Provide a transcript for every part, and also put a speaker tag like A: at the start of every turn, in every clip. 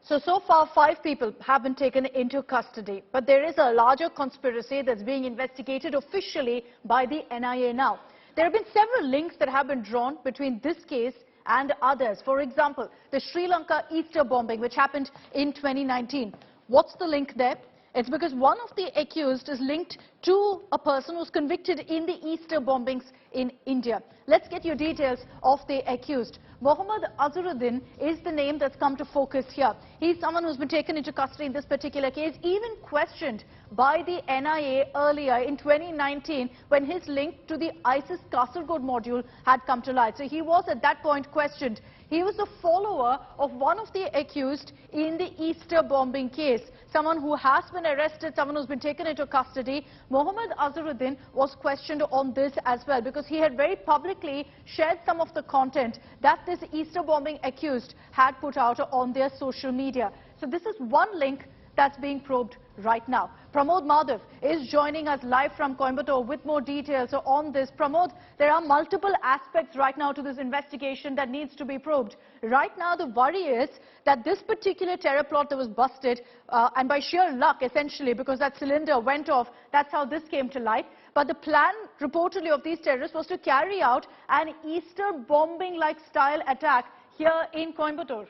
A: So far, 5 people have been taken into custody. But there is a larger conspiracy that's being investigated officially by the NIA now. There have been several links that have been drawn between this case and others. For example, the Sri Lanka Easter bombing, which happened in 2019. What's the link there? It's because one of the accused is linked to a person who's convicted in the Easter bombings in India. Let's get you details of the accused. Mohammad Azharuddin is the name that's come to focus here. He's someone who's been taken into custody in this particular case, even questioned by the NIA earlier in 2019 when his link to the ISIS Kasargod module had come to light. So he was at that point questioned. He was a follower of one of the accused in the Easter bombing case. Someone who has been arrested, someone who's been taken into custody. Mohammad Azharuddin was questioned on this as well because he had very publicly shared some of the content that this Easter bombing accused had put out on their social media. So this is one link that's being probed right now. Pramod Madhav is joining us live from Coimbatore with more details on this. Pramod, there are multiple aspects right now to this investigation that needs to be probed. Right now, the worry is that this particular terror plot that was busted, and by sheer luck, essentially, because that cylinder went off, that's how this came to light. But the plan, reportedly, of these terrorists was to carry out an Easter bombing-like style attack here in Coimbatore.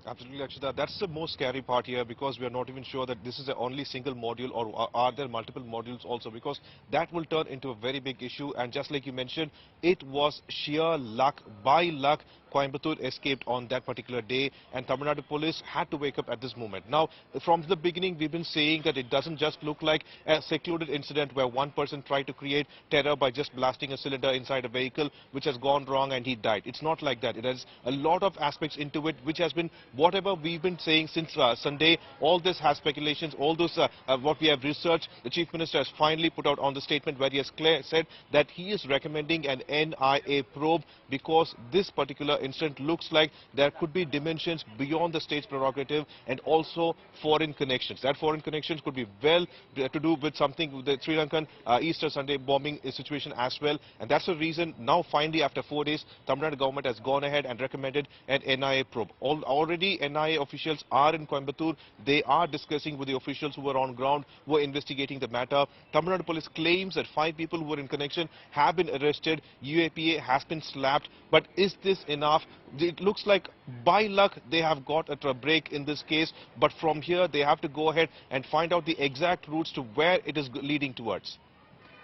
B: Absolutely, Akshita. That's the most scary part here because we are not even sure that this is the only single module or are there multiple modules also, because that will turn into a very big issue. And just like you mentioned, it was sheer luck. By luck, Coimbatore escaped on that particular day, and Tamil Nadu police had to wake up at this moment. Now, from the beginning, we've been saying that it doesn't just look like a secluded incident where one person tried to create terror by just blasting a cylinder inside a vehicle, which has gone wrong and he died. It's not like that. It has a lot of aspects into it, which has been whatever we've been saying since Sunday. All this has speculations, all those what we have researched. The Chief Minister has finally put out on the statement where he has said that he is recommending an NIA probe because this particular incident looks like there could be dimensions beyond the state's prerogative and also foreign connections. That foreign connections could be well to do with something with the Sri Lankan Easter Sunday bombing situation as well. And that's the reason now finally after 4 days, Tamil Nadu government has gone ahead and recommended an NIA probe. Already NIA officials are in Coimbatore. They are discussing with the officials who were on ground, who are investigating the matter. Tamil Nadu police claims that 5 people who were in connection have been arrested. UAPA has been slapped. But is this enough? It looks like by luck they have got a break in this case. But from here they have to go ahead and find out the exact routes to where it is leading towards.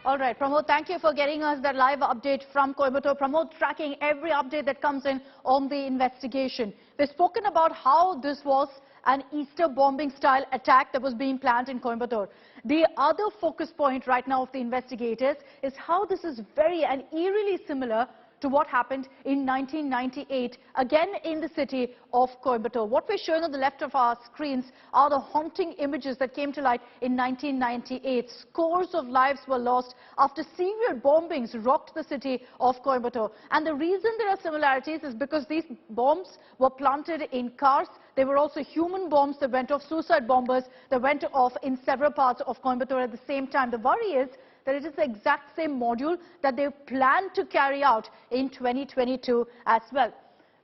A: All right, Pramod, thank you for getting us that live update from Coimbatore. Pramod tracking every update that comes in on the investigation. We've spoken about how this was an Easter bombing style attack that was being planned in Coimbatore. The other focus point right now of the investigators is how this is very and eerily similar to what happened in 1998, again in the city of Coimbatore. What we're showing on the left of our screens are the haunting images that came to light in 1998. Scores of lives were lost after severe bombings rocked the city of Coimbatore. And the reason there are similarities is because these bombs were planted in cars. There were also human bombs that went off, suicide bombers that went off in several parts of Coimbatore at the same time. The worry is that it is the exact same module that they plan to carry out in 2022 as well.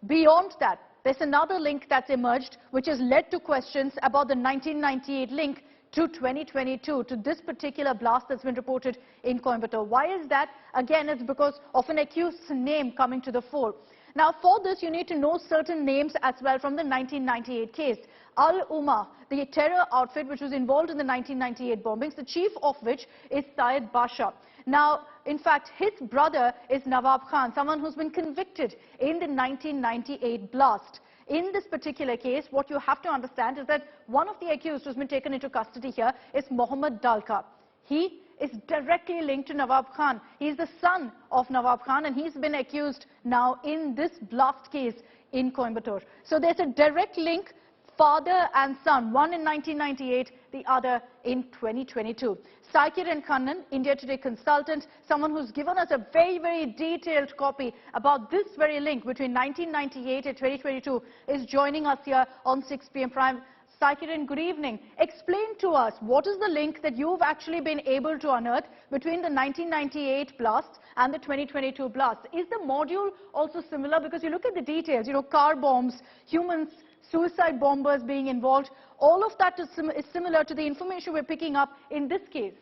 A: Beyond that, there's another link that's emerged, which has led to questions about the 1998 link to 2022, to this particular blast that's been reported in Coimbatore. Why is that? Again, it's because of an accused's name coming to the fore. Now, for this, you need to know certain names as well from the 1998 case. Al-Umma, the terror outfit which was involved in the 1998 bombings, the chief of which is Syed Basha. Now, in fact, his brother is Nawab Khan, someone who's been convicted in the 1998 blast. In this particular case, what you have to understand is that one of the accused who's been taken into custody here is Mohammad Dalka. He is directly linked to Nawab Khan. He's the son of Nawab Khan, and he's been accused now in this blast case in Coimbatore. So there's a direct link, father and son, one in 1998, the other in 2022. Saikiran Kannan, India Today consultant, someone who's given us a very, very detailed copy about this very link between 1998 and 2022, is joining us here on 6 p.m. Prime. Sai Kiran, good evening. Explain to us, what is the link that you've actually been able to unearth between the 1998 blast and the 2022 blast? Is the module also similar? Because you look at the details, car bombs, humans, suicide bombers being involved, all of that is similar to the information we're picking up in this case.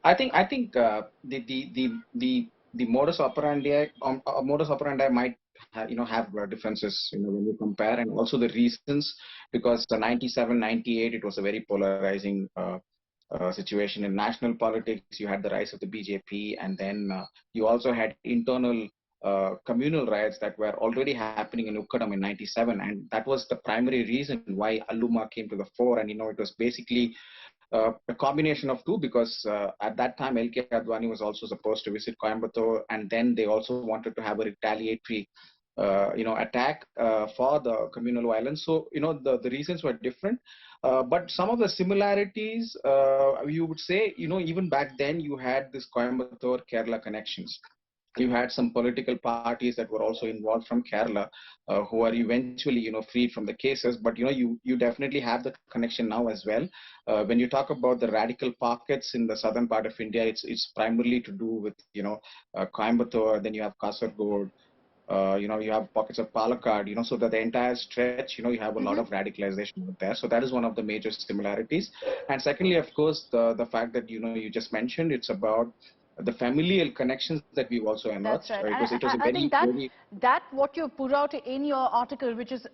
C: I think the modus operandi might have differences when you compare, and also the reasons, because the 97 98 it was a very polarizing situation in national politics. You had the rise of the BJP, and then you also had internal communal riots that were already happening in Ukkadam in 97, and that was the primary reason why Alluma came to the fore. And it was basically a combination of two, because at that time LK Advani was also supposed to visit Coimbatore, and then they also wanted to have a retaliatory attack for the communal violence. So the reasons were different, but some of the similarities, you would say, even back then you had this Coimbatore Kerala connections. You had some political parties that were also involved from Kerala, who are eventually, freed from the cases. But you definitely have the connection now as well. When you talk about the radical pockets in the southern part of India, it's primarily to do with Coimbatore. Then you have Kasargod. You have pockets of Palakkad. So that the entire stretch, you have a lot of radicalization out there. So that is one of the major similarities. And secondly, of course, the fact that you just mentioned, it's about the familial connections that we've also unearthed.
A: That's right.
C: It was a
A: I think that what you put out in your article, which is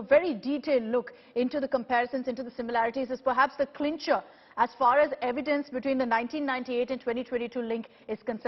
A: very detailed look into the comparisons, into the similarities, is perhaps the clincher as far as evidence between the 1998 and 2022 link is concerned.